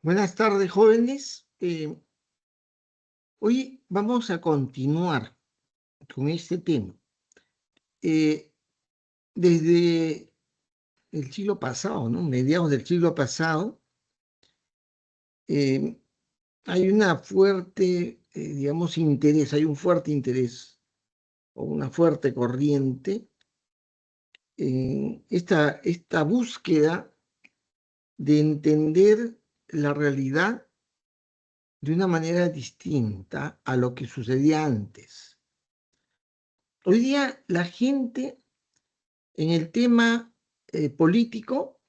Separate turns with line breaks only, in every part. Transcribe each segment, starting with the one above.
Buenas tardes, jóvenes. Hoy vamos a continuar con este tema. Eh, Desde el siglo pasado, ¿no? Mediados del siglo pasado, eh, hay una fuerte, digamos, interés, hay un fuerte interés o una fuerte corriente en esta búsqueda de entender la realidad de una manera distinta a lo que sucedía antes. Hoy día la gente en el tema político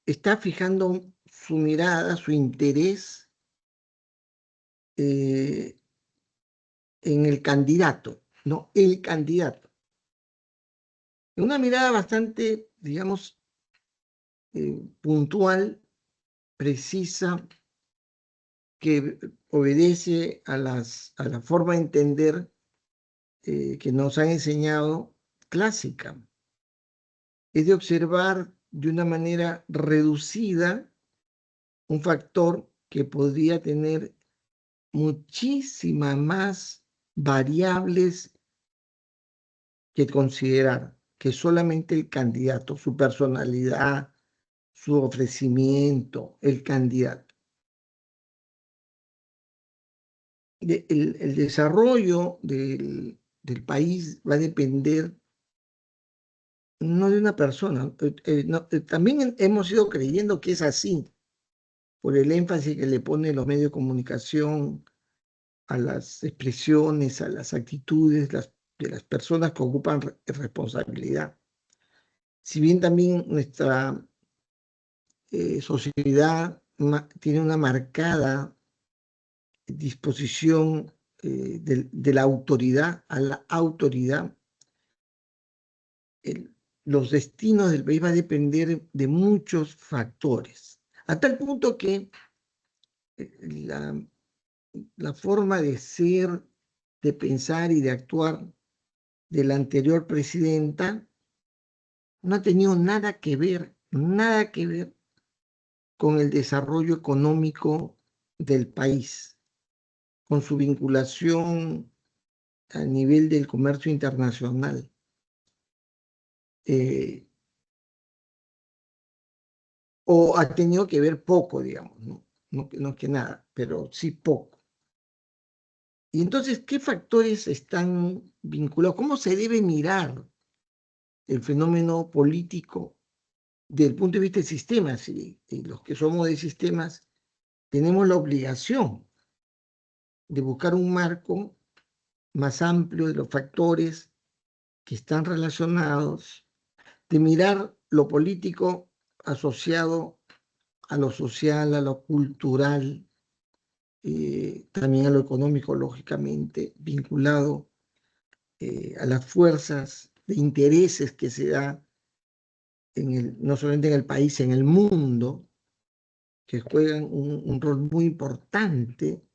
está fijando su mirada, su interés eh, en el candidato, ¿no? El candidato. Una mirada bastante, digamos, puntual, precisa, que obedece a la forma de entender que nos han enseñado clásica. Es de observar de una manera reducida un factor que podría tener muchísimas más variables que considerar que solamente el candidato, su personalidad, su ofrecimiento, el candidato. El desarrollo del país va a depender no de una persona. También hemos ido creyendo que es así, por el énfasis que le ponen los medios de comunicación a las expresiones, a las actitudes de las personas que ocupan responsabilidad. Si bien también nuestra sociedad tiene una marcada disposición de la autoridad a la autoridad, el, los destinos del país va a depender de muchos factores, a tal punto que la, la forma de ser, de pensar y de actuar de la anterior presidenta no ha tenido nada que ver con el desarrollo económico del país, con su vinculación a nivel del comercio internacional. Eh, o ha tenido que ver poco, digamos, ¿no? No que nada, pero sí poco. Y entonces, ¿qué factores están vinculados? ¿Cómo se debe mirar el fenómeno político desde el punto de vista de sistemas? Y los que somos de sistemas tenemos la obligación de buscar un marco más amplio de los factores que están relacionados, de mirar lo político asociado a lo social, a lo cultural, también a lo económico, lógicamente, vinculado a las fuerzas de intereses que se da no solamente en el país, en el mundo, que juegan un rol muy importante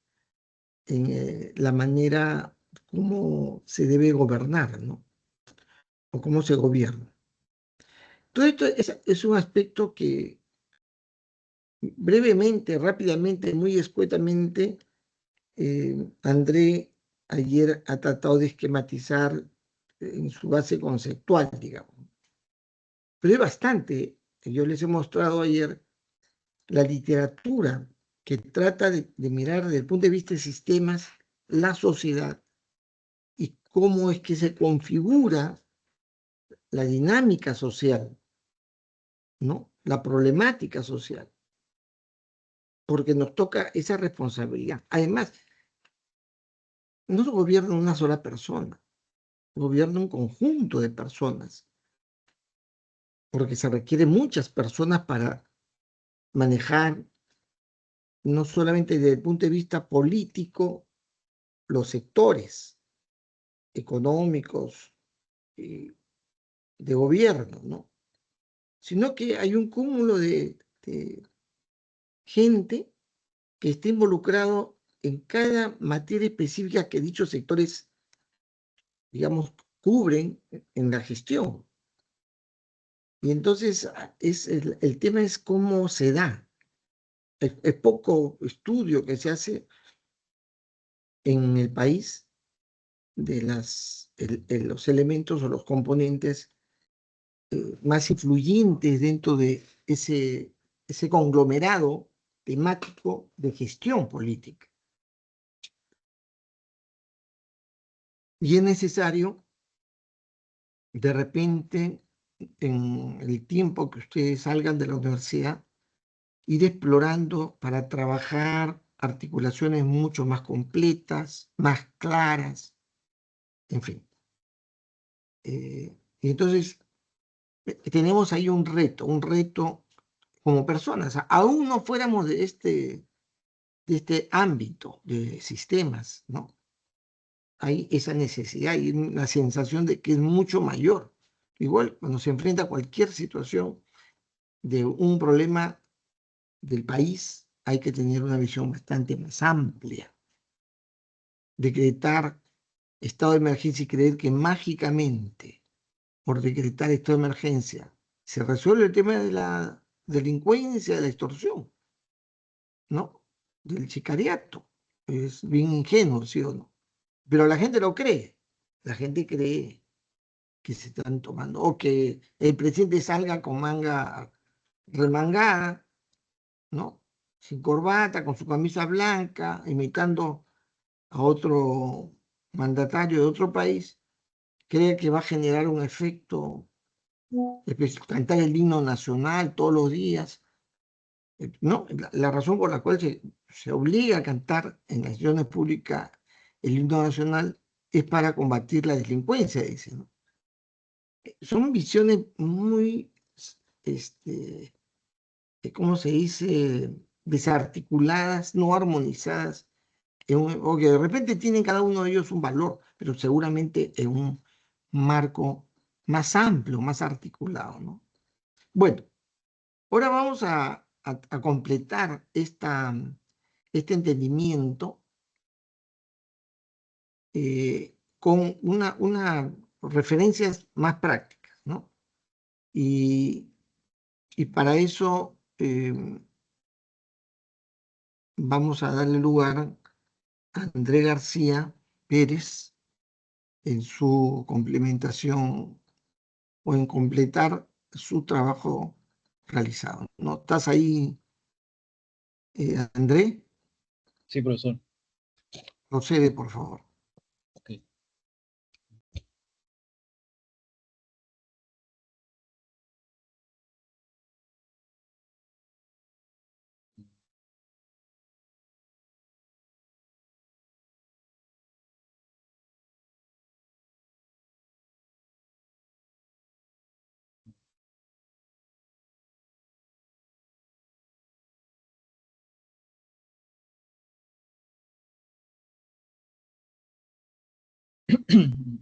en la manera como se debe gobernar, ¿no? O cómo se gobierna. Todo esto es un aspecto que brevemente, rápidamente, muy escuetamente, André ayer ha tratado de esquematizar en su base conceptual, digamos. Pero es bastante. Yo les he mostrado ayer la literatura que trata de mirar desde el punto de vista de sistemas la sociedad y cómo es que se configura la dinámica social, ¿no? La problemática social, porque nos toca esa responsabilidad. Además, no se gobierna una sola persona, gobierna un conjunto de personas, porque se requieren muchas personas para manejar, no solamente desde el punto de vista político, los sectores económicos de gobierno, ¿no? Sino que hay un cúmulo de gente que está involucrado en cada materia específica que dichos sectores, digamos, cubren en la gestión. Y entonces el tema es cómo se da. Es poco estudio que se hace en el país de los elementos o los componentes más influyentes dentro de ese conglomerado temático de gestión política. Y es necesario, de repente, en el tiempo que ustedes salgan de la universidad, ir explorando para trabajar articulaciones mucho más completas, más claras, en fin. Y entonces tenemos ahí un reto como personas. Aún no fuéramos de este ámbito de sistemas, ¿no? Hay esa necesidad y una sensación de que es mucho mayor. Igual cuando se enfrenta a cualquier situación de un problema del país, hay que tener una visión bastante más amplia. Decretar estado de emergencia y creer que mágicamente, por decretar estado de emergencia, se resuelve el tema de la delincuencia, de la extorsión, ¿no? Del sicariato. Es bien ingenuo, ¿sí o no? Pero la gente lo cree. La gente cree que se están tomando, o que el presidente salga con manga remangada, ¿no? Sin corbata, con su camisa blanca, imitando a otro mandatario de otro país, cree que va a generar un efecto, cantar el himno nacional todos los días, ¿no? La razón por la cual se obliga a cantar en las sesiones públicas el himno nacional es para combatir la delincuencia, dice, ¿no? Son visiones muy, este, ¿cómo se dice? Desarticuladas, no armonizadas, o que de repente tienen cada uno de ellos un valor, pero seguramente en un marco más amplio, más articulado, ¿no? Bueno, ahora vamos a completar este entendimiento con una referencias más prácticas, ¿no? Y para eso vamos a darle lugar a André García Pérez en su complementación o en completar su trabajo realizado. ¿No estás ahí, André?
Sí, profesor.
Procede, por favor.
Ok.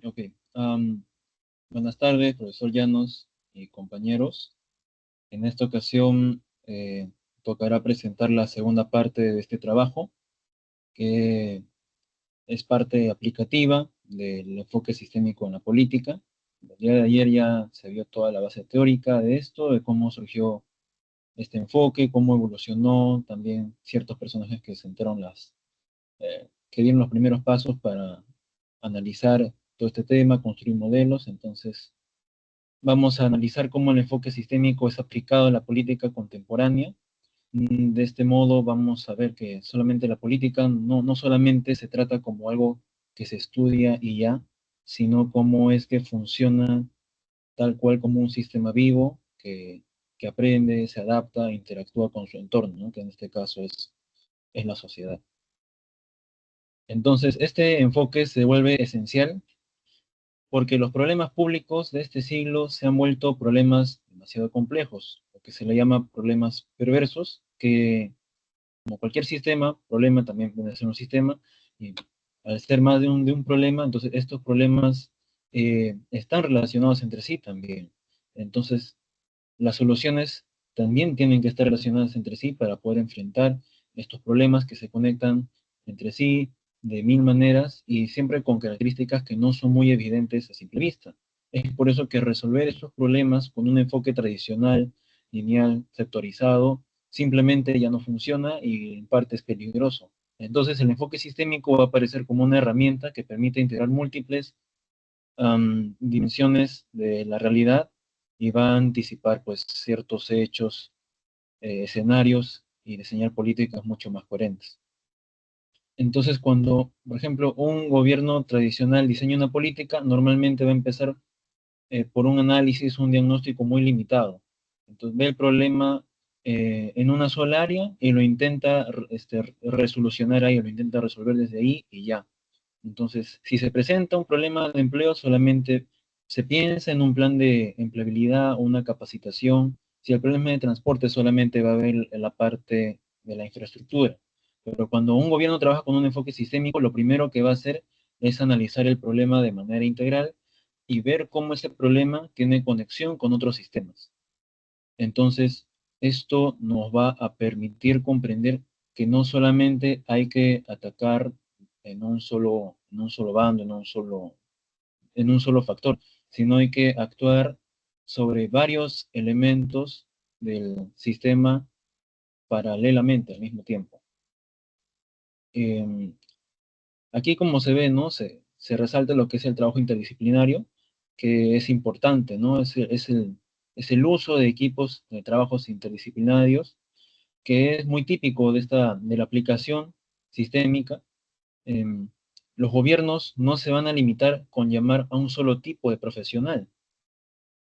Ok. Buenas tardes, profesor Llanos y compañeros. En esta ocasión tocará presentar la segunda parte de este trabajo, que es parte aplicativa del enfoque sistémico en la política. El día de ayer ya se vio toda la base teórica de esto, de cómo surgió este enfoque, cómo evolucionó, también ciertos personajes que sentaron que dieron los primeros pasos para analizar todo este tema, construir modelos. Entonces, vamos a analizar cómo el enfoque sistémico es aplicado en la política contemporánea. De este modo vamos a ver que solamente la política no solamente se trata como algo que se estudia y ya, sino cómo es que funciona tal cual como un sistema vivo que aprende, se adapta, interactúa con su entorno, ¿no? Que en este caso es la sociedad. Entonces, este enfoque se vuelve esencial porque los problemas públicos de este siglo se han vuelto problemas demasiado complejos, lo que se le llama problemas perversos, que como cualquier sistema, problema también puede ser un sistema, y al ser más de un problema, entonces estos problemas están relacionados entre sí también. Entonces, las soluciones también tienen que estar relacionadas entre sí para poder enfrentar estos problemas que se conectan entre sí de mil maneras y siempre con características que no son muy evidentes a simple vista. Es por eso que resolver estos problemas con un enfoque tradicional, lineal, sectorizado, simplemente ya no funciona y en parte es peligroso. Entonces el enfoque sistémico va a aparecer como una herramienta que permite integrar múltiples dimensiones de la realidad y va a anticipar pues ciertos hechos, escenarios y diseñar políticas mucho más coherentes. Entonces, cuando, por ejemplo, un gobierno tradicional diseña una política, normalmente va a empezar por un análisis, un diagnóstico muy limitado. Entonces, ve el problema en una sola área y lo intenta resolucionar ahí, lo intenta resolver desde ahí y ya. Entonces, si se presenta un problema de empleo, solamente se piensa en un plan de empleabilidad o una capacitación. Si el problema de transporte, solamente va a ver la parte de la infraestructura. Pero cuando un gobierno trabaja con un enfoque sistémico, lo primero que va a hacer es analizar el problema de manera integral y ver cómo ese problema tiene conexión con otros sistemas. Entonces, esto nos va a permitir comprender que no solamente hay que atacar en un solo bando, en un solo factor, sino hay que actuar sobre varios elementos del sistema paralelamente al mismo tiempo. Eh, Aquí, como se ve, ¿no? Se resalta lo que es el trabajo interdisciplinario, que es importante, ¿no? Es el uso de equipos de trabajos interdisciplinarios, que es muy típico de la aplicación sistémica. Em, los gobiernos no se van a limitar con llamar a un solo tipo de profesional,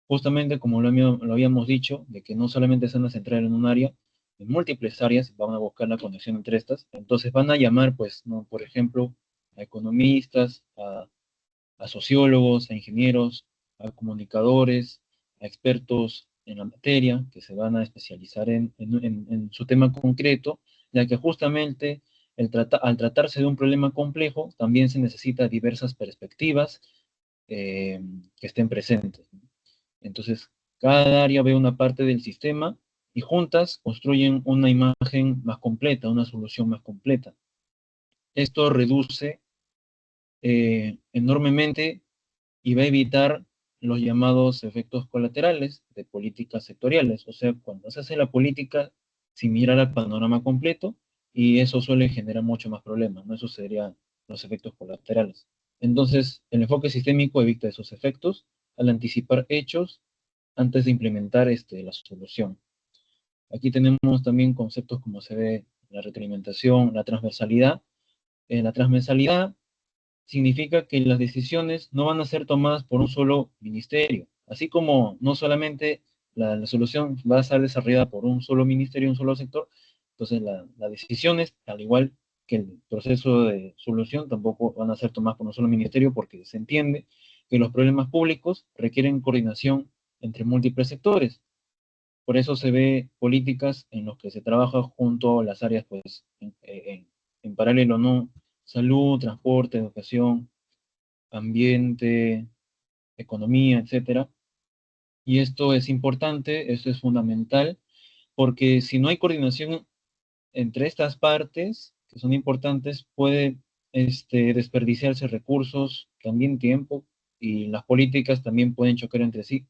justamente como lo habíamos dicho, de que no solamente se van a centrar en un área, en múltiples áreas van a buscar la conexión entre estas. Entonces van a llamar, pues, ¿no? Por ejemplo, a economistas, a sociólogos, a ingenieros, a comunicadores, a expertos en la materia, que se van a especializar en su tema concreto, ya que justamente al tratarse de un problema complejo, también se necesita diversas perspectivas que estén presentes. Entonces, cada área ve una parte del sistema y juntas construyen una imagen más completa, una solución más completa. Esto reduce enormemente y va a evitar los llamados efectos colaterales de políticas sectoriales. O sea, cuando se hace la política sin mirar al panorama completo, y eso suele generar mucho más problemas, ¿no? Eso serían los efectos colaterales. Entonces, el enfoque sistémico evita esos efectos al anticipar hechos antes de implementar la solución. Aquí tenemos también conceptos como se ve la retroalimentación, la transversalidad. La transversalidad significa que las decisiones no van a ser tomadas por un solo ministerio, así como no solamente la solución va a ser desarrollada por un solo ministerio, un solo sector. Entonces las decisiones, al igual que el proceso de solución, tampoco van a ser tomadas por un solo ministerio, porque se entiende que los problemas públicos requieren coordinación entre múltiples sectores. Por eso se ve políticas en las que se trabaja junto a las áreas, pues, en paralelo, ¿no? Salud, transporte, educación, ambiente, economía, etcétera. Y esto es importante, esto es fundamental, porque si no hay coordinación entre estas partes, que son importantes, puede desperdiciarse recursos, también tiempo, y las políticas también pueden chocar entre sí.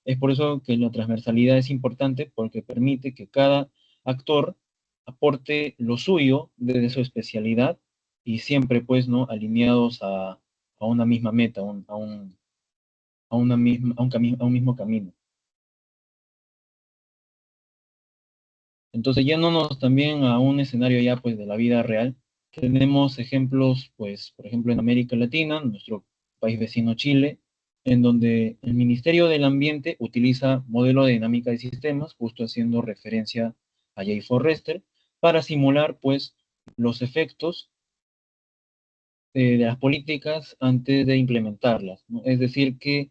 Es por eso que la transversalidad es importante, porque permite que cada actor aporte lo suyo desde su especialidad y siempre, pues, ¿no? Alineados a una misma meta, a una misma, a un mismo camino. Entonces, yéndonos también a un escenario ya, pues, de la vida real, tenemos ejemplos, pues, por ejemplo, en América Latina, nuestro país vecino Chile, en donde el Ministerio del Ambiente utiliza modelo de dinámica de sistemas, justo haciendo referencia a Jay Forrester, para simular, pues, los efectos de las políticas antes de implementarlas, ¿no? Es decir, que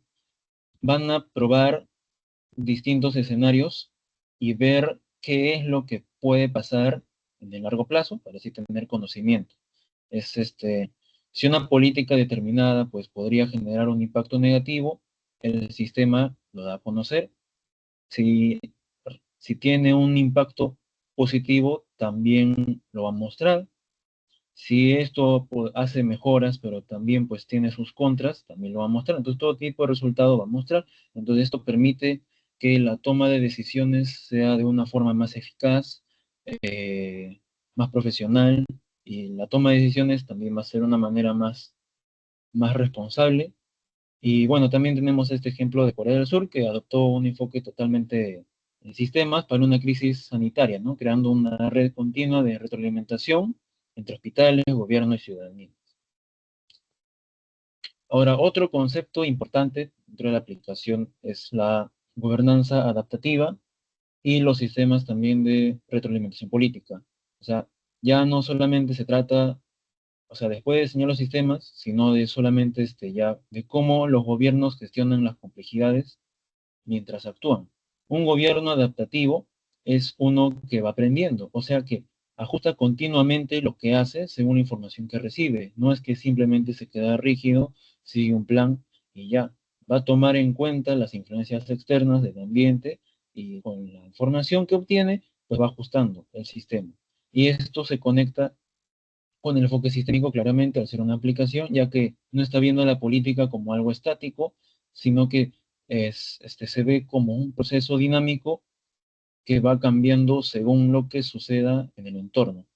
van a probar distintos escenarios y ver qué es lo que puede pasar en el largo plazo, para así tener conocimiento. Es si una política determinada pues podría generar un impacto negativo, el sistema lo da a conocer. Si, si tiene un impacto positivo, también lo va a mostrar. Si esto pues, hace mejoras, pero también pues tiene sus contras, también lo va a mostrar. Entonces todo tipo de resultado va a mostrar. Entonces esto permite que la toma de decisiones sea de una forma más eficaz, más profesional, y la toma de decisiones también va a ser de una manera más responsable. Y bueno, también tenemos este ejemplo de Corea del Sur, que adoptó un enfoque totalmente en sistemas para una crisis sanitaria, ¿no? Creando una red continua de retroalimentación entre hospitales, gobierno y ciudadanía. Ahora, otro concepto importante dentro de la aplicación es la gobernanza adaptativa y los sistemas también de retroalimentación política. O sea, ya no solamente se trata, o sea, después de diseñar los sistemas, sino de solamente ya de cómo los gobiernos gestionan las complejidades mientras actúan. Un gobierno adaptativo es uno que va aprendiendo, o sea que ajusta continuamente lo que hace según la información que recibe. No es que simplemente se queda rígido, sigue un plan y ya. Va a tomar en cuenta las influencias externas del ambiente y con la información que obtiene, pues va ajustando el sistema. Y esto se conecta con el enfoque sistémico claramente al ser una aplicación, ya que no está viendo la política como algo estático, sino que se ve como un proceso dinámico que va cambiando según lo que suceda en el entorno,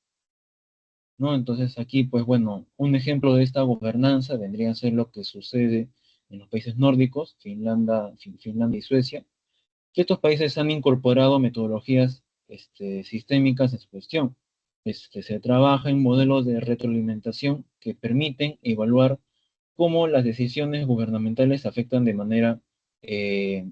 ¿no? Entonces aquí, pues bueno, un ejemplo de esta gobernanza vendría a ser lo que sucede en los países nórdicos, Finlandia y Suecia, que estos países han incorporado metodologías sistémicas en su gestión. Se trabaja en modelos de retroalimentación que permiten evaluar cómo las decisiones gubernamentales eh,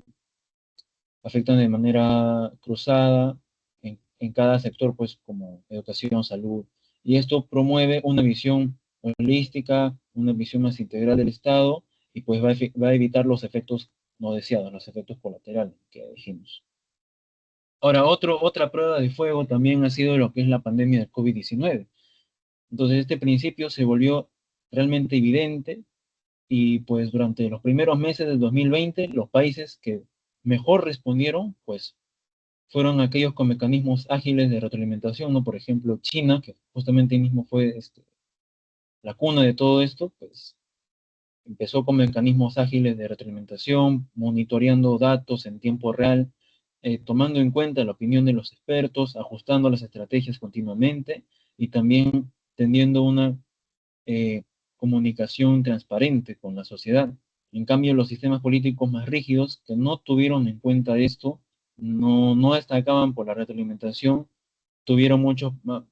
afectan de manera cruzada en cada sector, pues como educación, salud. Y esto promueve una visión holística, una visión más integral del Estado y pues va a evitar los efectos no deseados, los efectos colaterales que dijimos. Ahora, otra prueba de fuego también ha sido lo que es la pandemia del COVID-19. Entonces, este principio se volvió realmente evidente y pues durante los primeros meses del 2020, los países que mejor respondieron, pues fueron aquellos con mecanismos ágiles de retroalimentación, ¿no? Por ejemplo, China, que justamente ahí mismo fue la cuna de todo esto, pues empezó con mecanismos ágiles de retroalimentación, monitoreando datos en tiempo real, tomando en cuenta la opinión de los expertos, ajustando las estrategias continuamente y también teniendo una eh, comunicación transparente con la sociedad. En cambio, los sistemas políticos más rígidos, que no tuvieron en cuenta esto, no destacaban por la retroalimentación, tuvieron muchos más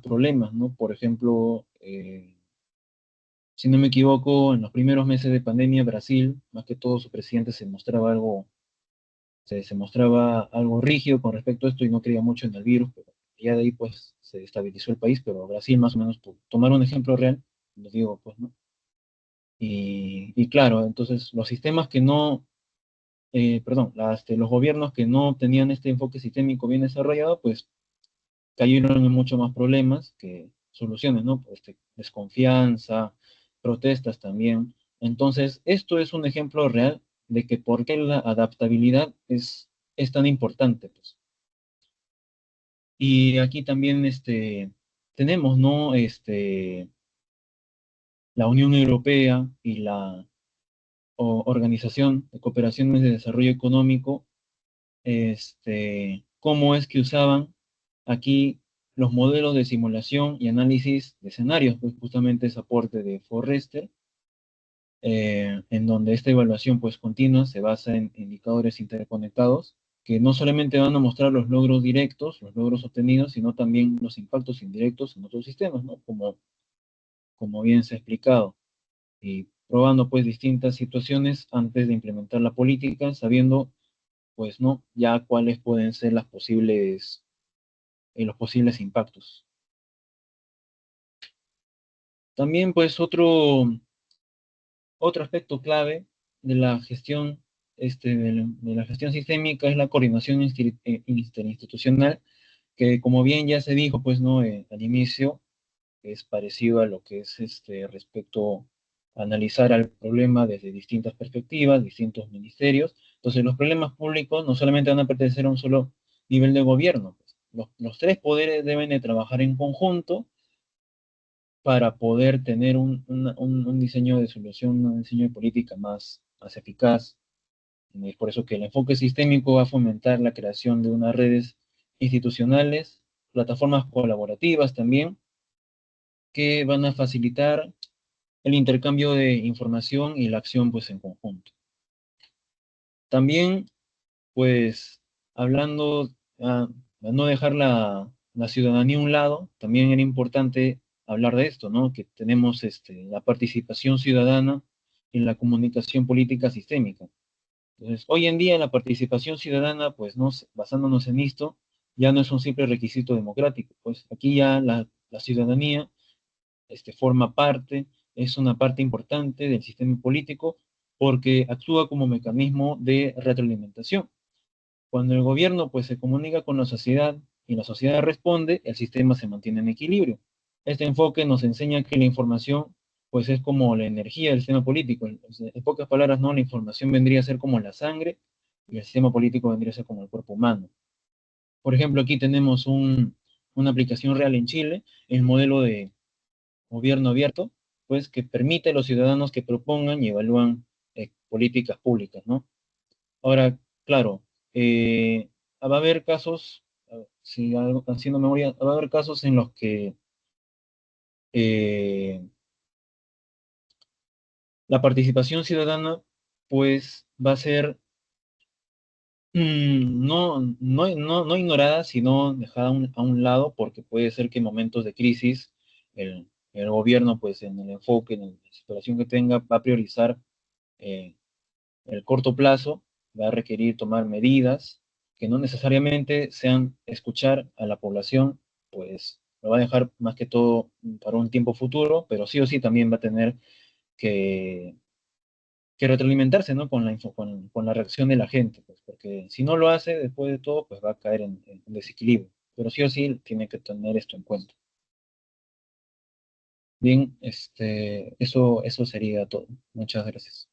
problemas, ¿no? Por ejemplo, si no me equivoco, en los primeros meses de pandemia, Brasil, más que todo su presidente se mostraba algo rígido con respecto a esto y no creía mucho en el virus, pero ya de ahí pues se estabilizó el país, pero Brasil más o menos, por tomar un ejemplo real, les digo, pues, ¿no? Y claro, entonces los sistemas que no, perdón, los gobiernos que no tenían este enfoque sistémico bien desarrollado, pues cayeron en muchos más problemas que soluciones, ¿no? Pues, desconfianza, protestas también. Entonces, esto es un ejemplo real de que por qué la adaptabilidad es tan importante, pues. Y aquí también tenemos, ¿no? La Unión Europea y la Organización de Cooperaciones de Desarrollo Económico, cómo es que usaban aquí los modelos de simulación y análisis de escenarios, pues justamente ese aporte de Forrester, en donde esta evaluación pues continua se basa en indicadores interconectados que no solamente van a mostrar los logros directos, los logros obtenidos, sino también los impactos indirectos en otros sistemas, ¿no? Como bien se ha explicado, y probando pues distintas situaciones antes de implementar la política, sabiendo pues no ya cuáles pueden ser los posibles impactos. También pues otro aspecto clave de la gestión, de la gestión sistémica es la coordinación interinstitucional, que como bien ya se dijo, pues, ¿no? Al inicio, es parecido a lo que es respecto a analizar al problema desde distintas perspectivas, distintos ministerios. Entonces, los problemas públicos no solamente van a pertenecer a un solo nivel de gobierno, pues. Los tres poderes deben de trabajar en conjunto para poder tener un diseño de solución, un diseño de política más eficaz. Es por eso que el enfoque sistémico va a fomentar la creación de unas redes institucionales, plataformas colaborativas también, que van a facilitar el intercambio de información y la acción pues en conjunto. También, pues, hablando, a no dejar la ciudadanía a un lado, también era importante hablar de esto, ¿no? Que tenemos la participación ciudadana en la comunicación política sistémica. Entonces, hoy en día la participación ciudadana, pues, basándonos en esto, ya no es un simple requisito democrático, pues aquí ya la ciudadanía forma parte, es una parte importante del sistema político porque actúa como mecanismo de retroalimentación. Cuando el gobierno pues se comunica con la sociedad y la sociedad responde, el sistema se mantiene en equilibrio. Este enfoque nos enseña que la información pues es como la energía del sistema político. En pocas palabras, ¿no? La información vendría a ser como la sangre y el sistema político vendría a ser como el cuerpo humano. Por ejemplo, aquí tenemos una aplicación real en Chile, el modelo de gobierno abierto, pues que permite a los ciudadanos que propongan y evalúan políticas públicas, ¿no? Ahora, claro, va a haber casos, si haciendo memoria, va a haber casos en los que eh, la participación ciudadana, pues, va a ser no ignorada, sino dejada a un lado, porque puede ser que en momentos de crisis el gobierno, pues, en el enfoque, en la situación que tenga, va a priorizar eh, el corto plazo, va a requerir tomar medidas que no necesariamente sean escuchar a la población, pues lo va a dejar más que todo para un tiempo futuro, pero sí o sí también va a tener que, que retroalimentarse, ¿no? Con la reacción de la gente, pues, porque si no lo hace, después de todo, pues va a caer en desequilibrio. Pero sí o sí tiene que tener esto en cuenta. Bien, eso sería todo. Muchas gracias.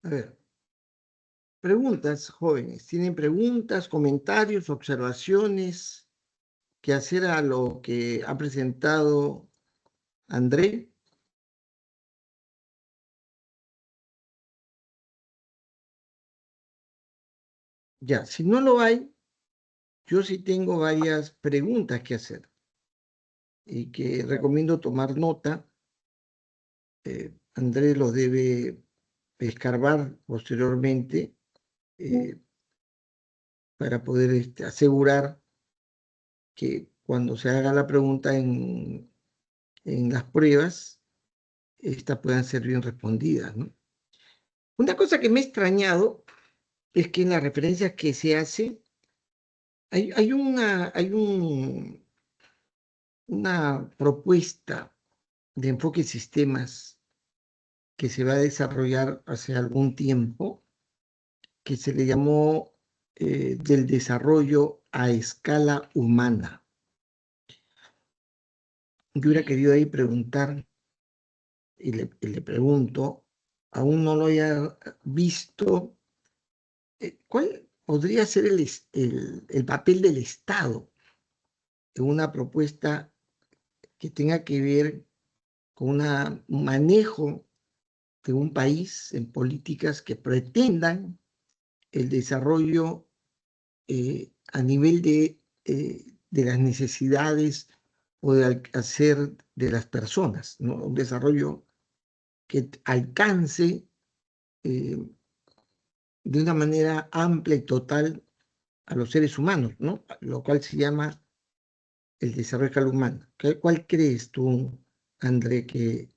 A ver, preguntas, jóvenes. ¿Tienen preguntas, comentarios, observaciones que hacer a lo que ha presentado André? Ya, si no lo hay, yo sí tengo varias preguntas que hacer y que recomiendo tomar nota. André los debe escarbar posteriormente para poder asegurar que cuando se haga la pregunta en las pruebas, estas puedan ser bien respondidas, ¿no? Una cosa que me ha extrañado es que en las referencias que se hace, una propuesta de enfoque sistemas que se va a desarrollar hace algún tiempo, que se le llamó del desarrollo a escala humana. Yo hubiera querido ahí preguntar, y le pregunto, aún no lo haya visto, ¿cuál podría ser el papel del Estado en una propuesta que tenga que ver con un manejo de un país en políticas que pretendan el desarrollo a nivel de las necesidades o de hacer de las personas, ¿no? Un desarrollo que alcance eh, de una manera amplia y total a los seres humanos, ¿no? Lo cual se llama el desarrollo de escala humana. ¿Cuál crees tú, André, que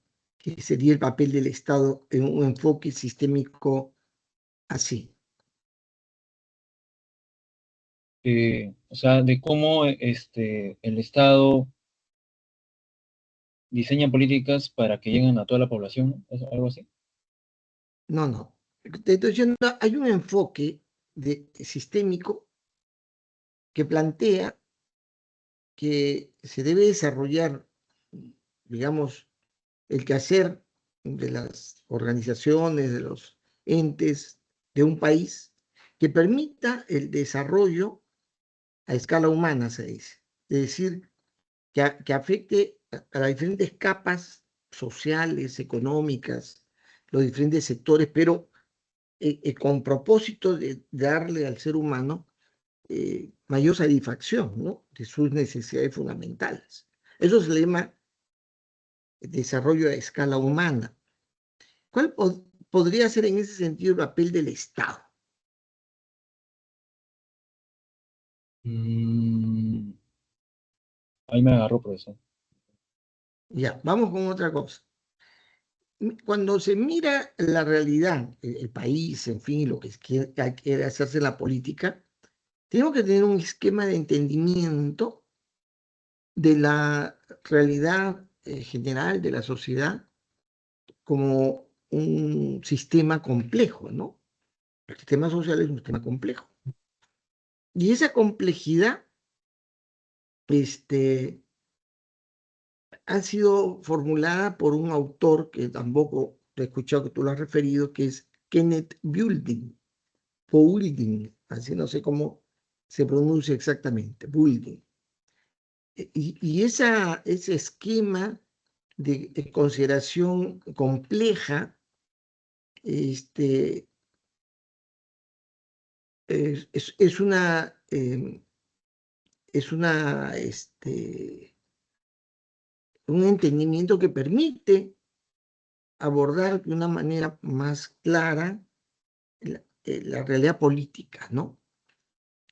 sería el papel del Estado en un enfoque sistémico así?
O sea, de cómo el Estado diseña políticas para que lleguen a toda la población, ¿no? Algo así.
No, no. Te estoy diciendo, hay un enfoque sistémico que plantea que se debe desarrollar, digamos, el quehacer de las organizaciones, de los entes de un país, que permita el desarrollo a escala humana, se dice. Es decir, que afecte a las diferentes capas sociales, económicas, los diferentes sectores, pero con propósito de darle al ser humano mayor satisfacción, ¿no?, de sus necesidades fundamentales. Eso se le llama desarrollo a escala humana. ¿Cuál podría ser en ese sentido el papel del Estado?
Ahí me agarró, profesor.
Ya, vamos con otra cosa. Cuando se mira la realidad, el país, en fin, lo que quiere hacerse la política, tenemos que tener un esquema de entendimiento de la realidad general de la sociedad como un sistema complejo, ¿no? El sistema social es un sistema complejo. Y esa complejidad ha sido formulada por un autor que tampoco he escuchado que tú lo has referido, que es Kenneth Boulding, así no sé cómo se pronuncia exactamente, Boulding. Y ese esquema de consideración compleja es un entendimiento que permite abordar de una manera más clara la realidad política, ¿no?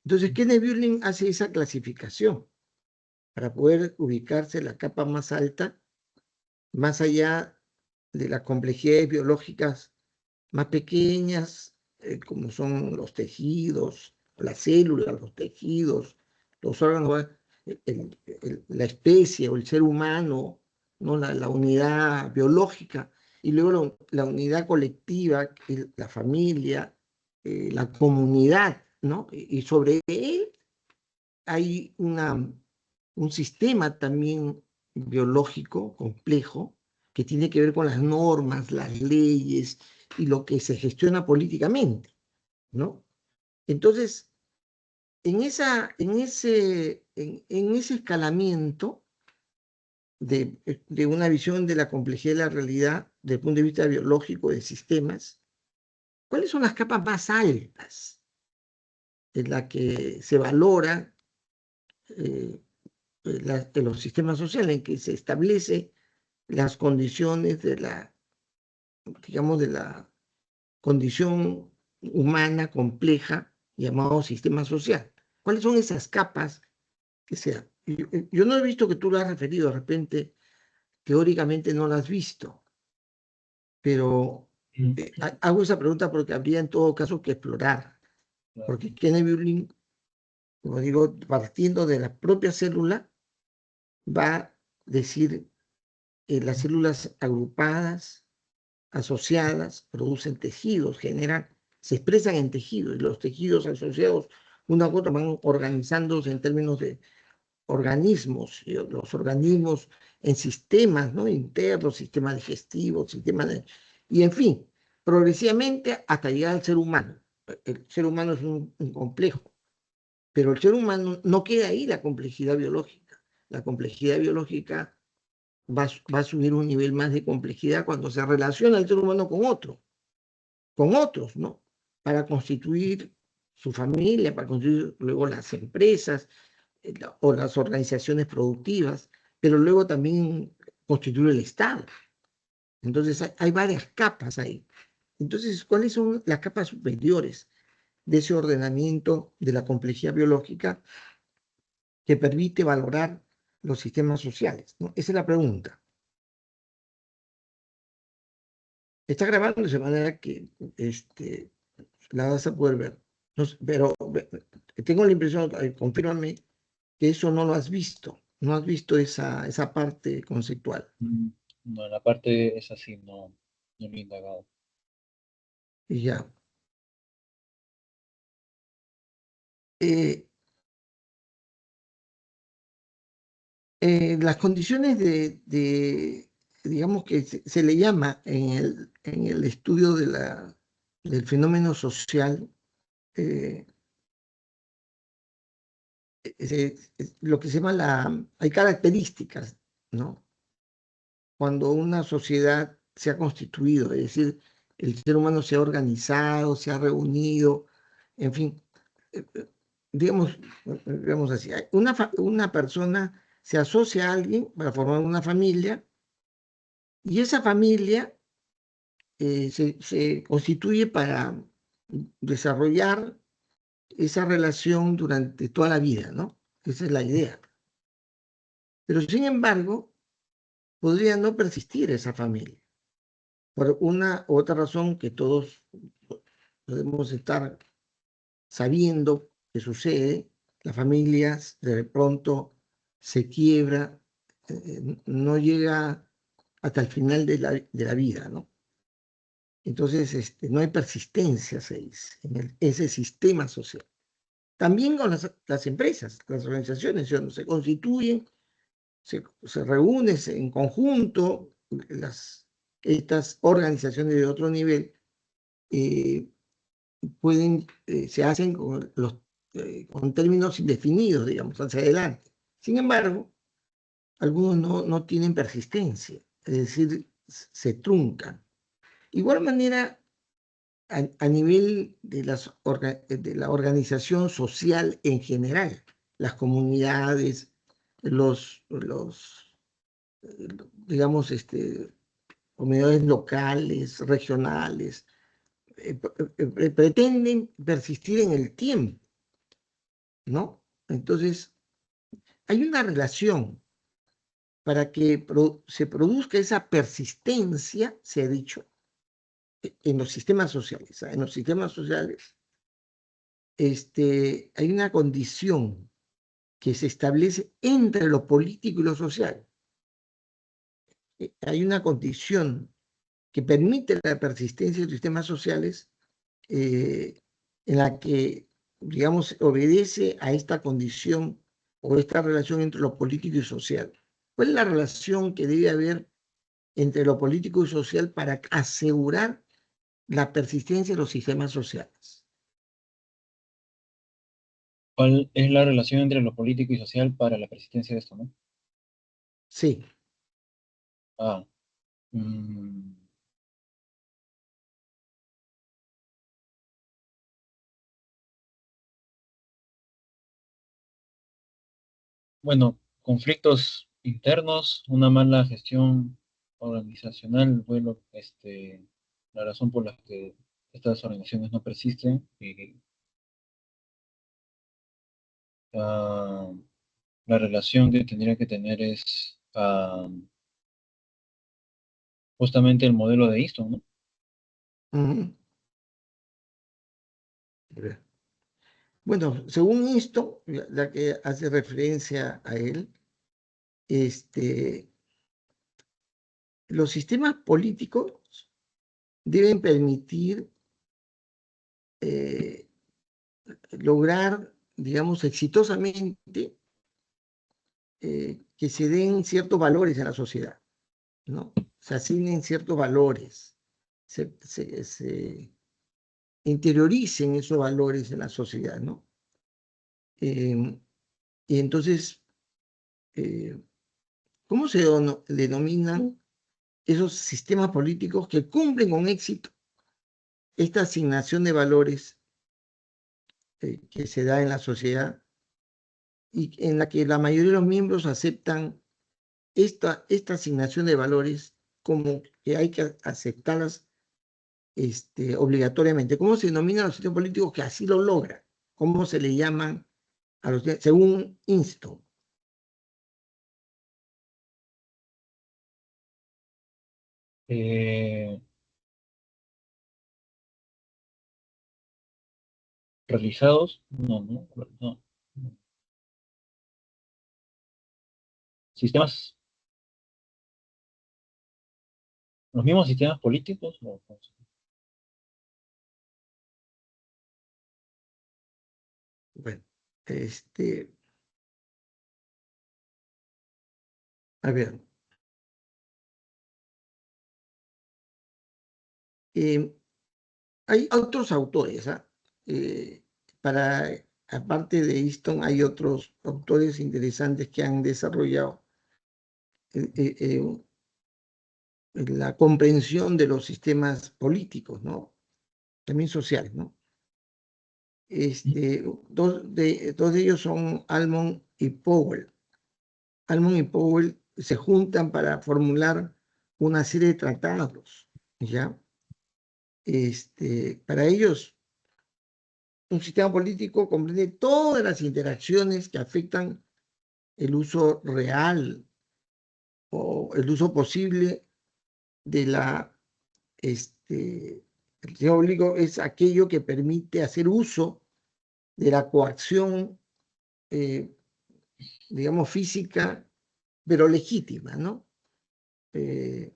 Entonces, Kenneth Boulding hace esa clasificación para poder ubicarse en la capa más alta, más allá de las complejidades biológicas más pequeñas, como son los tejidos, las células, los tejidos, los órganos, la especie o el ser humano, ¿no?, la unidad biológica, y luego la unidad colectiva, la familia, la comunidad, ¿no? Y sobre él hay un sistema también biológico complejo que tiene que ver con las normas, las leyes y lo que se gestiona políticamente, ¿no? Entonces, en ese escalamiento de una visión de la complejidad de la realidad desde el punto de vista biológico de sistemas, ¿cuáles son las capas más altas en las que se valora de los sistemas sociales, en que se establece las condiciones digamos, de la condición humana compleja llamado sistema social? ¿Cuáles son esas capas que sean? Yo no he visto que tú lo has referido, de repente, teóricamente no lo has visto, pero hago esa pregunta porque habría en todo caso que explorar, porque Kenneth Boulding, como digo, partiendo de la propia célula, va a decir las células agrupadas, asociadas, producen tejidos, se expresan en tejidos, y los tejidos asociados uno a otro van organizándose en términos de organismos, y los organismos en sistemas, ¿no?, internos, sistemas digestivos, y en fin, progresivamente hasta llegar al ser humano. El ser humano es un complejo, pero el ser humano no queda ahí la complejidad biológica. La complejidad biológica va a subir un nivel más de complejidad cuando se relaciona el ser humano con otros, ¿no? Para constituir su familia, para constituir luego las empresas o las organizaciones productivas, pero luego también constituir el Estado. Entonces hay varias capas ahí. Entonces, ¿cuáles son las capas superiores de ese ordenamiento de la complejidad biológica que permite valorar los sistemas sociales, ¿no? Esa es la pregunta. Está grabando de manera que la vas a poder ver. No sé, pero tengo la impresión, confírmame, que eso no lo has visto. No has visto esa parte conceptual.
No, la parte es así, no lo he indagado.
Y ya. Las condiciones digamos que se le llama en el estudio del fenómeno social, lo que se llama hay características, ¿no? Cuando una sociedad se ha constituido, es decir, el ser humano se ha organizado, se ha reunido, en fin, eh, eh, digamos así, una persona se asocia a alguien para formar una familia y esa familia se constituye para desarrollar esa relación durante toda la vida, ¿no? Esa es la idea. Pero sin embargo, podría no persistir esa familia, por una u otra razón que todos podemos estar sabiendo que sucede, las familias de pronto se quiebra, no llega hasta el final de la vida, ¿no? Entonces, no hay persistencia, se dice, en ese sistema social. También con las empresas, las organizaciones, se constituyen, se reúnen en conjunto, estas organizaciones de otro nivel eh, se hacen con términos indefinidos, digamos, hacia adelante. Sin embargo, algunos no tienen persistencia, es decir, se truncan. Igual manera, a nivel de la organización social en general, las comunidades, digamos, comunidades locales, regionales, pretenden persistir en el tiempo, ¿no? Entonces, hay una relación para que se produzca esa persistencia, se ha dicho, en los sistemas sociales. En los sistemas sociales hay una condición que se establece entre lo político y lo social. Hay una condición que permite la persistencia de los sistemas sociales en la que, digamos, obedece a esta condición o esta relación entre lo político y social. ¿Cuál es la relación que debe haber entre lo político y social para asegurar la persistencia de los sistemas sociales?
¿Cuál es la relación entre lo político y social para la persistencia de esto, no?
Sí.
Ah, mm, bueno, conflictos internos, una mala gestión organizacional, bueno, la razón por la que estas organizaciones no persisten. Y ah, la relación que tendría que tener es justamente el modelo de Easton, ¿no?
Ujú. Bueno, según esto, la que hace referencia a él, los sistemas políticos deben permitir eh, lograr, digamos, exitosamente que se den ciertos valores en la sociedad, ¿no? Se asignen ciertos valores, se interioricen esos valores en la sociedad, ¿no? Y entonces, eh, ¿cómo se denominan esos sistemas políticos que cumplen con éxito esta asignación de valores que se da en la sociedad y en la que la mayoría de los miembros aceptan esta asignación de valores como que hay que aceptarlas obligatoriamente? ¿Cómo se denominan los sistemas políticos que así lo logran? ¿Cómo se le llaman según Inston?
Eh, ¿Realizados? No, no, no. ¿Sistemas, los mismos sistemas políticos?
Bueno, a ver, hay otros autores, ¿ah? Eh, para aparte de Easton, hay otros autores interesantes que han desarrollado la comprensión de los sistemas políticos, ¿no? También sociales, ¿no? Dos de ellos son Almond y Powell. Almond y Powell se juntan para formular una serie de tratados, ¿ya? Para ellos, un sistema político comprende todas las interacciones que afectan el uso real o el uso posible de el sistema político es aquello que permite hacer uso de la coacción, digamos, física, pero legítima, ¿no? Que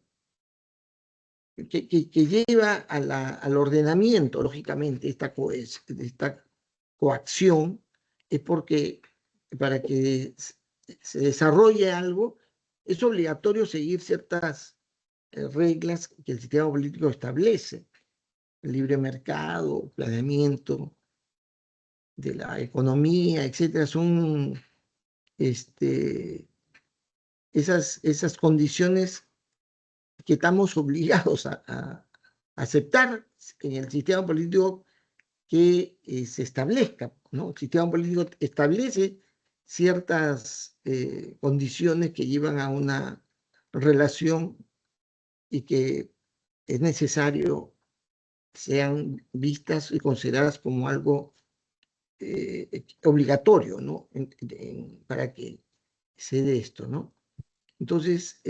lleva al ordenamiento, lógicamente, esta coacción, es porque para que se desarrolle algo, es obligatorio seguir ciertas reglas que el sistema político establece: el libre mercado, planeamiento de la economía, etcétera. Son esas condiciones que estamos obligados a aceptar en el sistema político que se establezca, ¿no? El sistema político establece ciertas condiciones que llevan a una relación y que es necesario sean vistas y consideradas como algo obligatorio, ¿no? Para que se dé esto, ¿no? Entonces,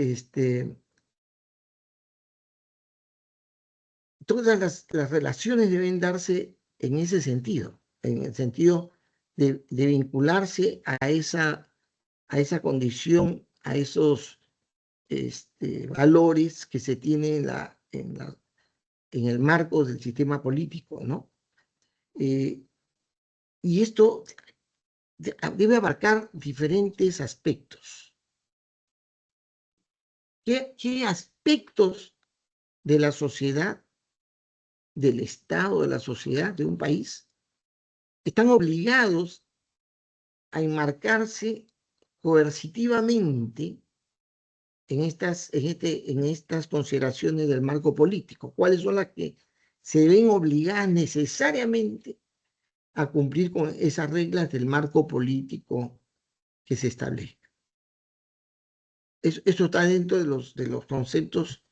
todas las relaciones deben darse en ese sentido, en el sentido de vincularse a esa condición, a esos valores que se tienen en el marco del sistema político, ¿no? Y esto debe abarcar diferentes aspectos. ¿Qué aspectos de la sociedad, del Estado, de la sociedad, de un país, están obligados a enmarcarse coercitivamente en estas consideraciones del marco político? ¿Cuáles son las que se ven obligadas necesariamente a cumplir con esas reglas del marco político que se establece? Eso está dentro de los conceptos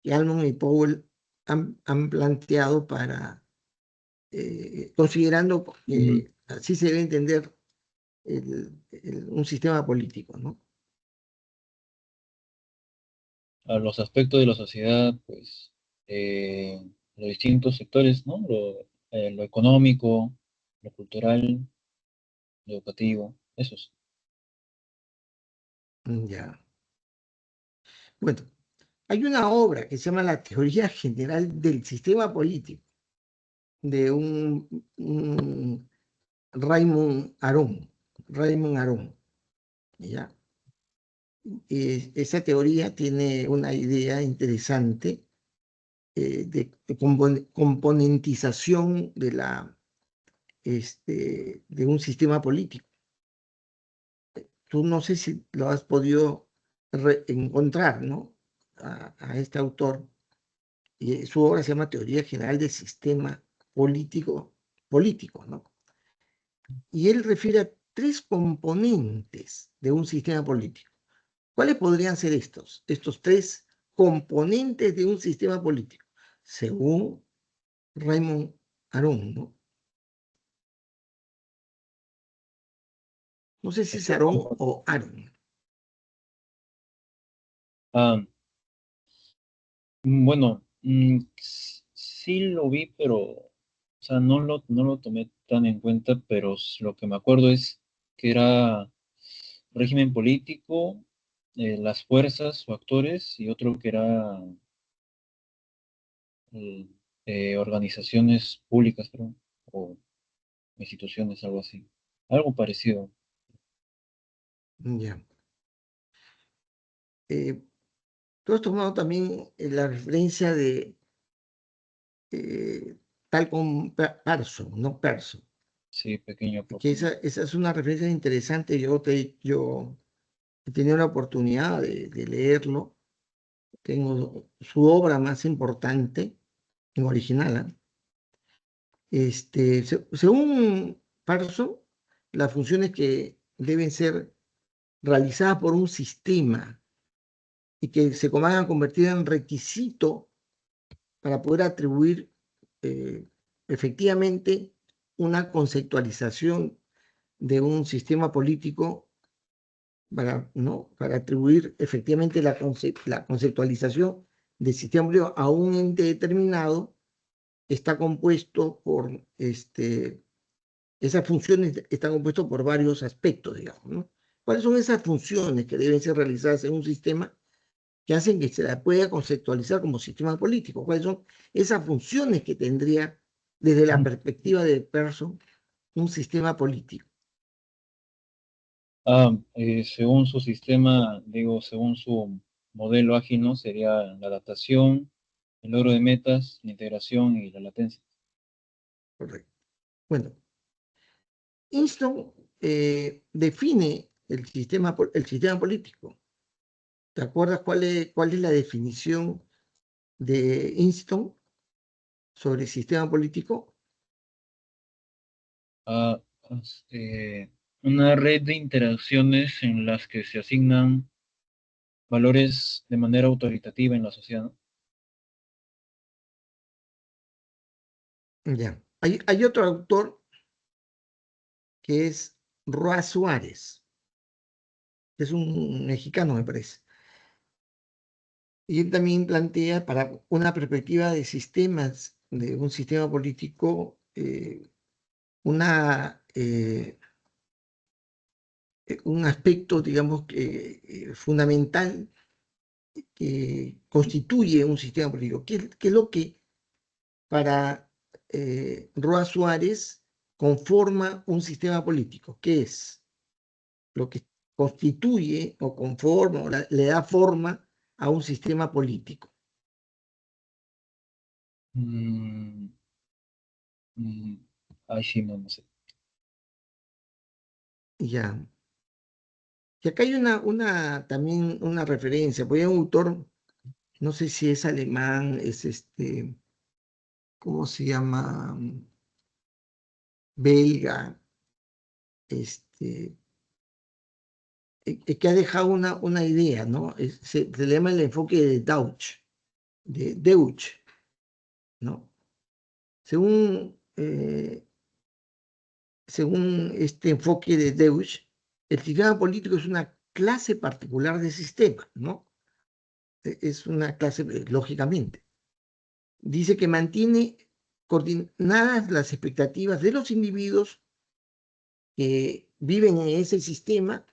que Almond y Powell han planteado considerando que así se debe entender un sistema político, ¿no?
A los aspectos de la sociedad, pues, los distintos sectores, ¿no? Lo económico, lo cultural, lo educativo, esos.
Ya. Bueno, hay una obra que se llama La Teoría General del Sistema Político, de un Raymond Aron. Raymond Aron, ¿ya? Esa teoría tiene una idea interesante de componentización de un sistema político. Tú no sé si lo has podido encontrar, ¿no? A este autor. Su obra se llama Teoría General del Sistema Político, ¿no? Y él refiere a 3 componentes de un sistema político. ¿Cuáles podrían ser estos 3 componentes de un sistema político? Según Raymond Aron, ¿no? No sé si es Aron o Aron.
Ah, bueno, sí lo vi, pero, o sea, no lo tomé tan en cuenta, pero lo que me acuerdo es que era régimen político, las fuerzas o actores, y otro que era eh, organizaciones públicas, creo, o instituciones, algo así. Algo parecido.
Ya. Tú has tomado también la referencia de Talcott Parsons, no Person.
Sí, pequeño
Que
aporte.
esa es una referencia interesante. Yo he tenido la oportunidad de leerlo. Tengo su obra más importante en original, ¿ah? Según Parson, las funciones que deben ser realizadas por un sistema y que se van a convertir en requisito para poder atribuir eh, efectivamente una conceptualización de un sistema político para, ¿no? para atribuir efectivamente la conceptualización del sistema político a un ente determinado, está compuesto por esas funciones están compuestas por varios aspectos, digamos, ¿no? ¿Cuáles son esas funciones que deben ser realizadas en un sistema que hacen que se la pueda conceptualizar como sistema político? ¿Cuáles son esas funciones que tendría desde la perspectiva de Pearson un sistema político?
Según su sistema, digo, según su modelo ágil, ¿no? Sería la adaptación, el logro de metas, la integración y la latencia.
Correcto. Bueno, Easton define el sistema político. ¿Te acuerdas cuál es la definición de Easton sobre el sistema político?
Ah, una red de interacciones en las que se asignan valores de manera autoritativa en la sociedad, ¿no?
Ya. Hay otro autor que es Roa Suárez, que es un mexicano, me parece. Y él también plantea para una perspectiva de sistemas, de un sistema político, un aspecto, digamos, fundamental que constituye un sistema político, que es lo que para Roa Suárez conforma un sistema político, que es lo que constituye o conforma o le da forma a un sistema político.
Mm, mm, Ay, sí, no, no sé.
Ya. Y acá hay también una referencia, porque hay un autor, no sé si es alemán, es ¿cómo se llama? Belga, este, que ha dejado una idea, ¿no? Se le llama el enfoque de Deutsch, ¿no? Según, según este enfoque de Deutsch, el sistema político es una clase particular de sistema, ¿no? Es una clase, lógicamente. Dice que mantiene coordinadas las expectativas de los individuos que viven en ese sistema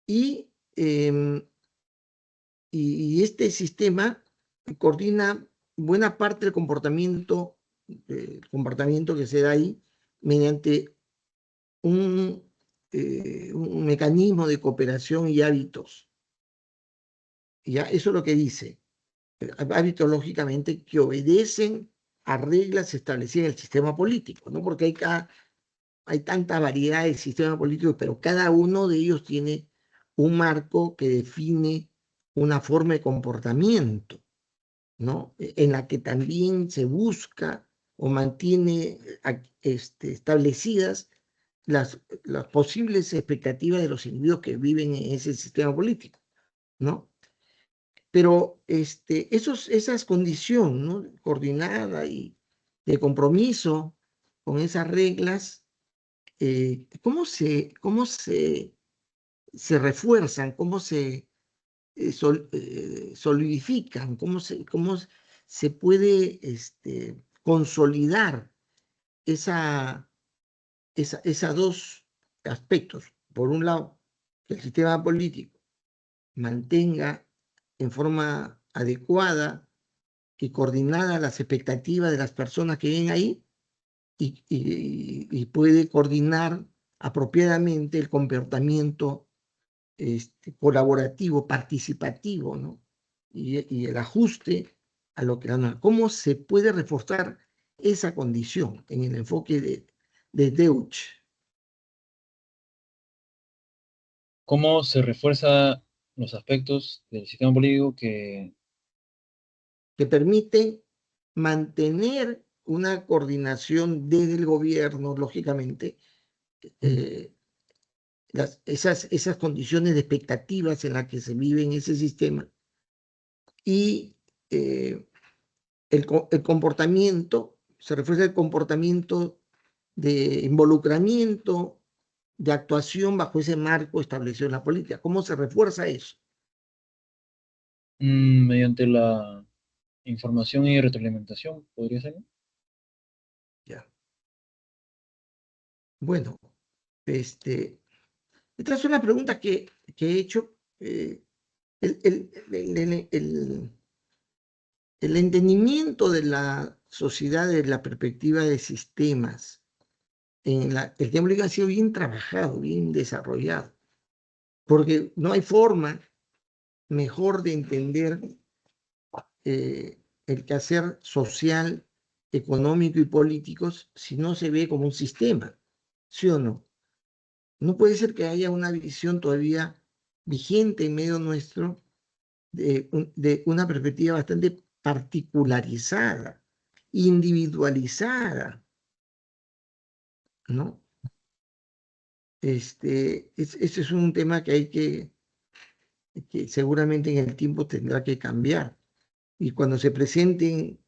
y, eh, y este sistema coordina buena parte del comportamiento que se da ahí mediante un mecanismo de cooperación y hábitos. Ya, eso es lo que dice. Hábitos, lógicamente, que obedecen a reglas establecidas en el sistema político, ¿no? Porque hay tanta variedad de sistemas políticos, pero cada uno de ellos tiene un marco que define una forma de comportamiento, ¿no? En la que también se busca o mantiene establecidas las posibles expectativas de los individuos que viven en ese sistema político, ¿no? Pero esas condiciones, ¿no? Coordinada y de compromiso con esas reglas, ¿cómo se refuerzan? ¿Cómo se solidifican? ¿Cómo se puede consolidar esos dos aspectos? Por un lado, que el sistema político mantenga en forma adecuada y coordinada las expectativas de las personas que viven ahí y puede coordinar apropiadamente el comportamiento colaborativo, participativo, ¿no? Y el ajuste a lo que ¿cómo se puede reforzar esa condición en el enfoque de Deutsch.
¿Cómo se refuerza los aspectos del sistema político
Que permite mantener una coordinación desde el gobierno, lógicamente, esas condiciones de expectativas en las que se vive en ese sistema y el comportamiento, se refuerza el comportamiento de involucramiento, de actuación bajo ese marco establecido en la política? ¿Cómo se refuerza eso?
mediante la información y retroalimentación, podría ser?
Ya. Bueno, estas son las preguntas que he hecho. El, el, el, el, el entendimiento de la sociedad desde la perspectiva de sistemas el tema ha sido bien trabajado, bien desarrollado, porque no hay forma mejor de entender el quehacer social, económico y político si no se ve como un sistema, ¿sí o no? No puede ser que haya una visión todavía vigente en medio nuestro de una perspectiva bastante particularizada, individualizada, ¿no? Ese es un tema que hay que seguramente en el tiempo tendrá que cambiar. Y cuando se presenten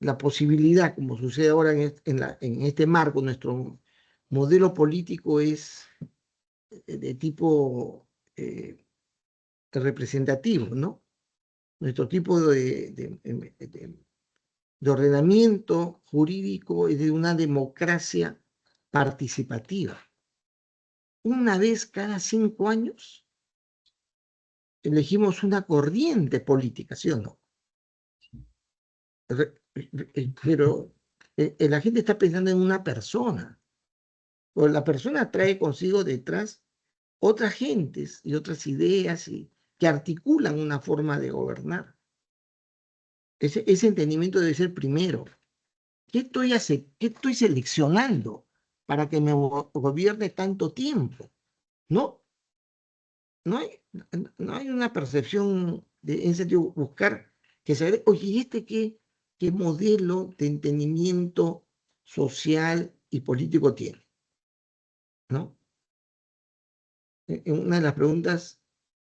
la posibilidad, como sucede ahora en este marco, nuestro modelo político es de tipo representativo, ¿no? Nuestro tipo de ordenamiento jurídico es de una democracia participativa. Una vez cada 5 años elegimos una corriente política, ¿sí o no? Pero la gente está pensando en una persona, o la persona trae consigo detrás otras gentes y otras ideas que articulan una forma de gobernar. Ese entendimiento debe ser primero. ¿Qué estoy seleccionando para que me gobierne tanto tiempo? No, no hay, no hay una percepción en ese sentido, buscar que se oye, ¿y qué modelo de entendimiento social y político tiene? ¿No? Una de las preguntas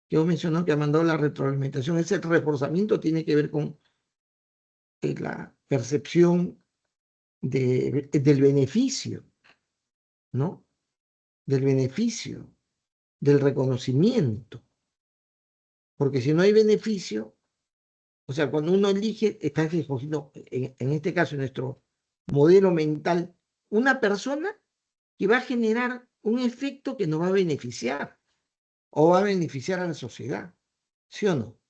que vos mencionó que ha mandado la retroalimentación, ese reforzamiento tiene que ver con la percepción del beneficio, ¿no? Del beneficio, del reconocimiento. Porque si no hay beneficio, o sea, cuando uno elige, está escogiendo, en este caso, en nuestro modelo mental, una persona que va a generar un efecto que nos va a beneficiar o va a beneficiar a la sociedad, ¿sí o no?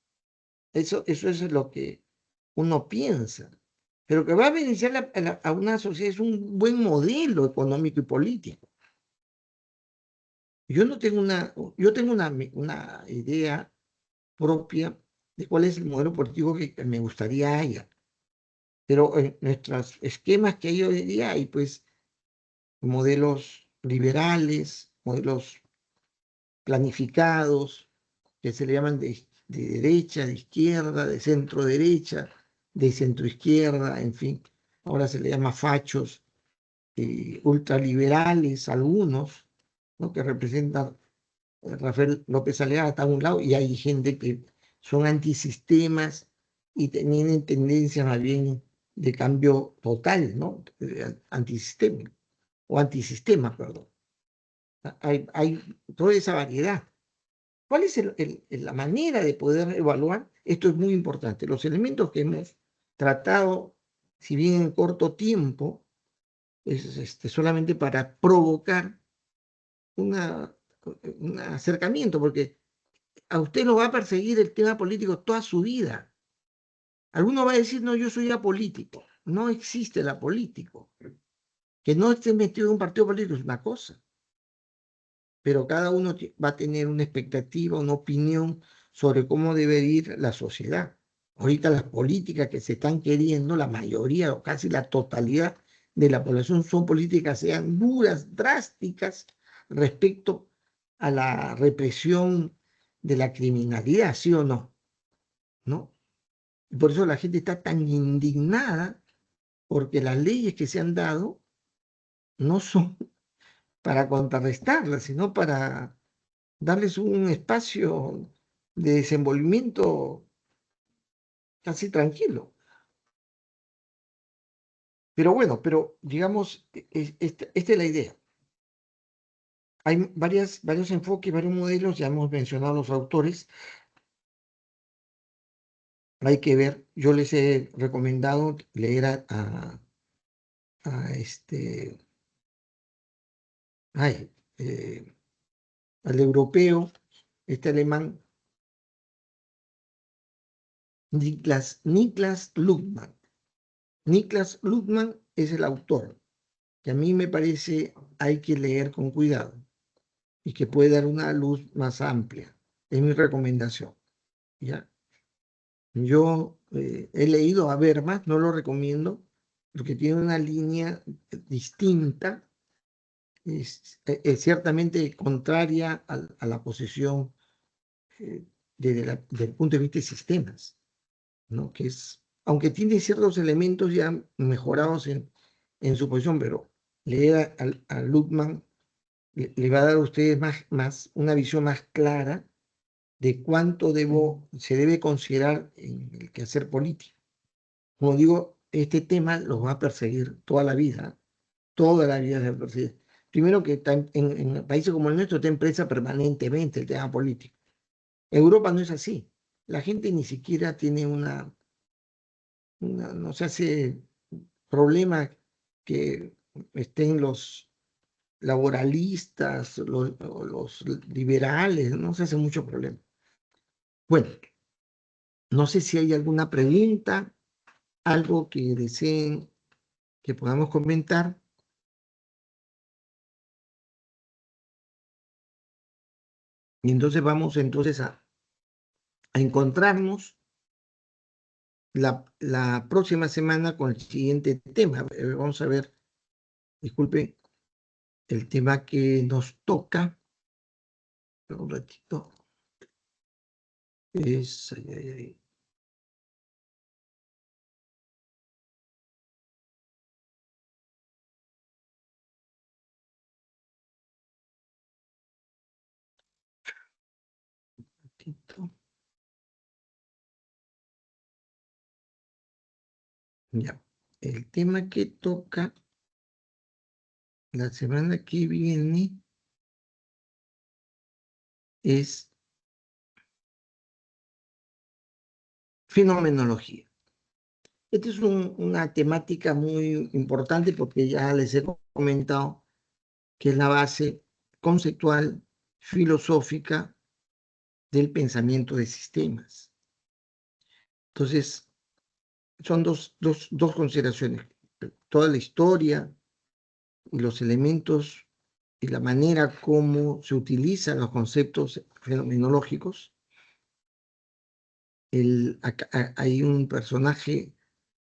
Eso es lo que uno piensa. Pero que va a beneficiar a una sociedad es un buen modelo económico y político. Yo tengo una idea propia de cuál es el modelo político que me gustaría haya. Pero en nuestros esquemas que hay hoy en día hay pues modelos liberales, modelos planificados, que se le llaman de derecha, de izquierda, de centro derecha, de centro izquierda, en fin. Ahora se le llama fachos, ultraliberales, algunos, ¿no? Que representan Rafael López Aliaga está a un lado y hay gente que son antisistemas y tienen tendencias más bien de cambio total, ¿no? Antisistema, o antisistema, perdón. Hay toda esa variedad. ¿Cuál es la manera de poder evaluar? Esto es muy importante. Los elementos que hemos tratado, si bien en corto tiempo, es solamente para provocar una, un acercamiento, porque a usted lo va a perseguir el tema político toda su vida. Alguno va a decir, no, yo soy apolítico. No existe el apolítico. Que no esté metido en un partido político es una cosa, pero cada uno va a tener una expectativa, una opinión sobre cómo debe ir la sociedad. Ahorita las políticas que se están queriendo, la mayoría o casi la totalidad de la población son políticas sean duras, drásticas respecto a la represión de la criminalidad, ¿sí o no? ¿No? Y por eso la gente está tan indignada porque las leyes que se han dado no son para contrarrestarlas, sino para darles un espacio de desenvolvimiento casi tranquilo. Pero bueno, pero digamos, esta es la idea. Hay varios enfoques, varios modelos, ya hemos mencionado los autores, hay que ver, yo les he recomendado leer a ay, eh, al europeo, este alemán, Niklas Luhmann. Niklas Luhmann es el autor, que a mí me parece hay que leer con cuidado y que puede dar una luz más amplia. Es mi recomendación. ¿Ya? Yo he leído a Habermas, no lo recomiendo, porque tiene una línea distinta, es ciertamente contraria a la posición eh, desde el punto de vista de sistemas, ¿no? Que es, aunque tiene ciertos elementos ya mejorados en su posición, pero leer a Luhmann le va a dar a ustedes una visión más clara de cuánto se debe considerar en el quehacer político. Como digo, este tema los va a perseguir toda la vida se va a perseguir. Primero que en países como el nuestro está en presa permanentemente el tema político. Europa no es así. La gente ni siquiera tiene no se hace problema que estén los laboralistas, los liberales, no se hace mucho problema. Bueno, no sé si hay alguna pregunta, algo que deseen que podamos comentar. Y entonces vamos entonces a encontrarnos la próxima semana con el siguiente tema. Vamos a ver, disculpe, el tema que nos toca. Un ratito. Es, ay, ay, ay. Un ratito. Ya. El tema que toca la semana que viene es fenomenología. Esta es una temática muy importante porque ya les he comentado que es la base conceptual, filosófica del pensamiento de sistemas. Entonces, son dos consideraciones. Toda la historia y los elementos y la manera como se utilizan los conceptos fenomenológicos. Hay un personaje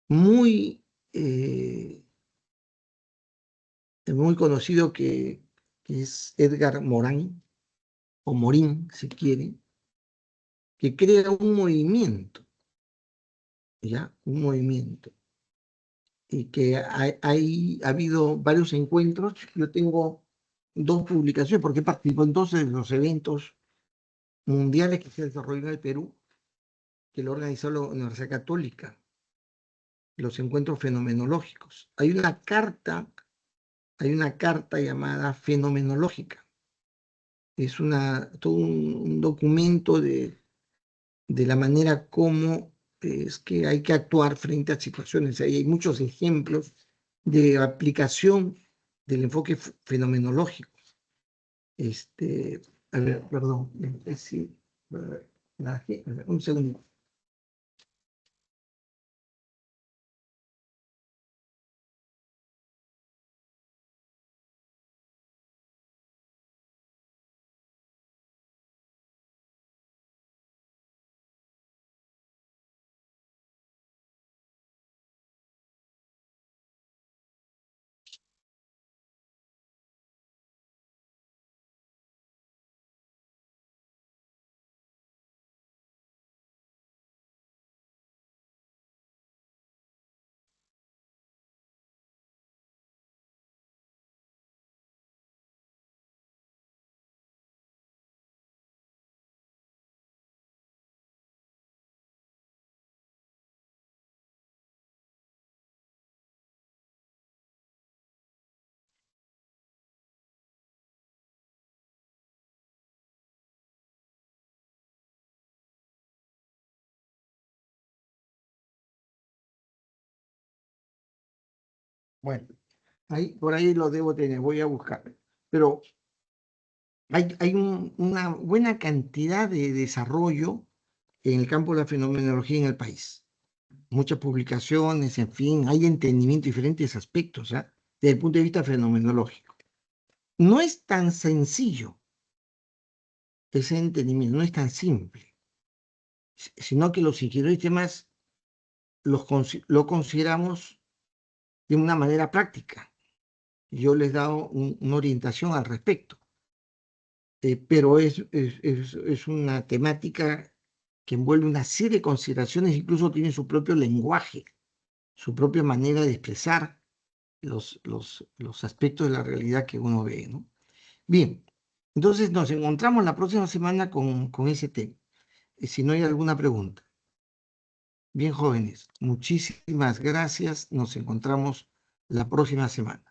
muy, muy conocido que es Edgar Morin, o Morin, si quieren, que crea un movimiento, ¿ya? Un movimiento. Y que ha habido varios encuentros. Yo tengo dos publicaciones, porque participo entonces en los eventos mundiales que se desarrollan en el Perú, que lo organizó la Universidad Católica, los encuentros fenomenológicos. Hay una carta llamada fenomenológica. Es todo un documento de la manera como es que hay que actuar frente a situaciones. Ahí hay muchos ejemplos de aplicación del enfoque fenomenológico. A ver, perdón, sí, un segundo. Bueno, por ahí lo debo tener, voy a buscar. Pero hay una buena cantidad de desarrollo en el campo de la fenomenología en el país. Muchas publicaciones, en fin, hay entendimiento de diferentes aspectos, ¿ah? Desde el punto de vista fenomenológico. No es tan sencillo ese entendimiento, no es tan simple, sino que los ingenieros de sistemas lo consideramos de una manera práctica. Yo les he dado una orientación al respecto, pero es una temática que envuelve una serie de consideraciones, incluso tiene su propio lenguaje, su propia manera de expresar los aspectos de la realidad que uno ve, ¿no? Bien, entonces nos encontramos la próxima semana con ese tema. Si no hay alguna pregunta. Bien, jóvenes, muchísimas gracias. Nos encontramos la próxima semana.